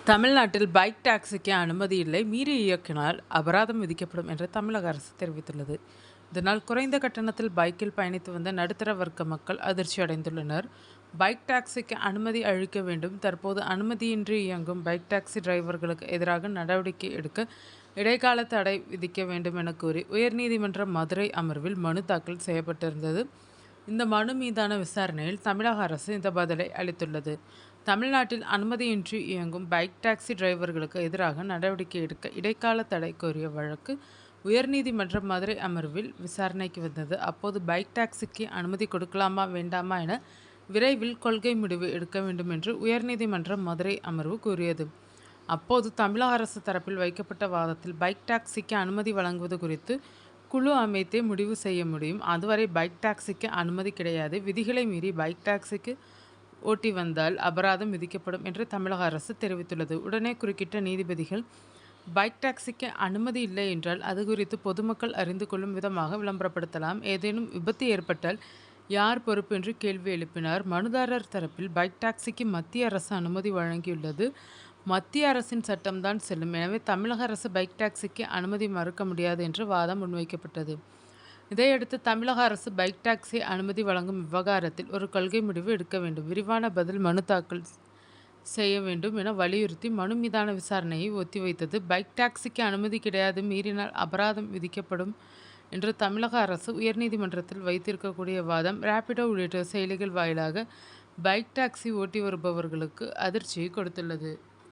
தமிழ்நாட்டில் பைக் டாக்ஸிக்கு அனுமதி இல்லை, மீறி இயக்கினால் அபராதம் விதிக்கப்படும் என்று தமிழக அரசு தெரிவித்துள்ளது. இதனால் குறைந்த கட்டணத்தில் பைக்கில் பயணித்து வந்த நடுத்தர வர்க்க மக்கள் அதிர்ச்சி அடைந்துள்ளனர். பைக் டாக்ஸிக்கு அனுமதி அளிக்க வேண்டும். தற்போது அனுமதியின்றி இயங்கும் பைக் டாக்ஸி டிரைவர்களுக்கு எதிராக நடவடிக்கை எடுக்க இடைக்கால தடை விதிக்க வேண்டும் என கூறி உயர்நீதிமன்ற மதுரை அமர்வில் மனு தாக்கல் செய்யப்பட்டிருந்தது. இந்த மனு மீதான விசாரணையில் தமிழக அரசு இந்த பதிலை அளித்துள்ளது. தமிழ்நாட்டில் அனுமதியின்றி இயங்கும் பைக் டாக்ஸி டிரைவர்களுக்கு எதிராக நடவடிக்கை எடுக்க இடைக்கால தடை கோரிய வழக்கு உயர்நீதிமன்ற மதுரை அமர்வில் விசாரணைக்கு வந்தது. அப்போது பைக் டாக்ஸிக்கு அனுமதி கொடுக்கலாமா வேண்டாமா என விரைவில் கொள்கை முடிவு எடுக்க வேண்டும் என்று உயர்நீதிமன்ற மதுரை அமர்வு கூறியது. அப்போது தமிழக அரசு தரப்பில் வைக்கப்பட்ட வாதத்தில் பைக் டாக்ஸிக்கு அனுமதி வழங்குவது குறித்து குழு அமைத்தே முடிவு செய்ய முடியும். அதுவரை பைக் டாக்ஸிக்கு அனுமதி கிடையாது. விதிகளை மீறி பைக் டாக்ஸிக்கு ஓட்டி வந்தால் அபராதம் விதிக்கப்படும் என்று தமிழக அரசு தெரிவித்துள்ளது. உடனே குறுக்கிட்ட நீதிபதிகள், பைக் டாக்ஸிக்கு அனுமதி இல்லை என்றால் அது குறித்து பொதுமக்கள் அறிந்து கொள்ளும் விதமாக விளம்பரப்படுத்தலாம். ஏதேனும் விபத்து ஏற்பட்டால் யார் பொறுப்பு என்று கேள்வி எழுப்பினார். மனுதாரர் தரப்பில் பைக் டாக்ஸிக்கு மத்திய அரசு அனுமதி வழங்கியுள்ளது. மத்திய அரசின் சட்டம்தான் செல்லும். எனவே தமிழக அரசு பைக் டாக்ஸிக்கு அனுமதி மறுக்க முடியாது என்று வாதம் முன்வைக்கப்பட்டது. இதையடுத்து தமிழக அரசு பைக் டாக்ஸி அனுமதி வழங்கும் விவகாரத்தில் ஒரு கொள்கை முடிவு எடுக்க வேண்டும், விரிவான பதில் மனு தாக்கல் செய்ய வேண்டும் என வலியுறுத்தி மனு மீதான விசாரணையை ஒத்திவைத்தது. பைக் டாக்ஸிக்கு அனுமதி கிடையாது, மீறினால் அபராதம் விதிக்கப்படும் என்று தமிழக அரசு உயர்நீதிமன்றத்தில் வைத்திருக்கக்கூடிய வாதம் ரேபிடோ உள்ளிட்ட செயலிகள் வாயிலாக பைக் டாக்ஸி ஓட்டி வருபவர்களுக்கு அதிர்ச்சியை கொடுத்துள்ளது.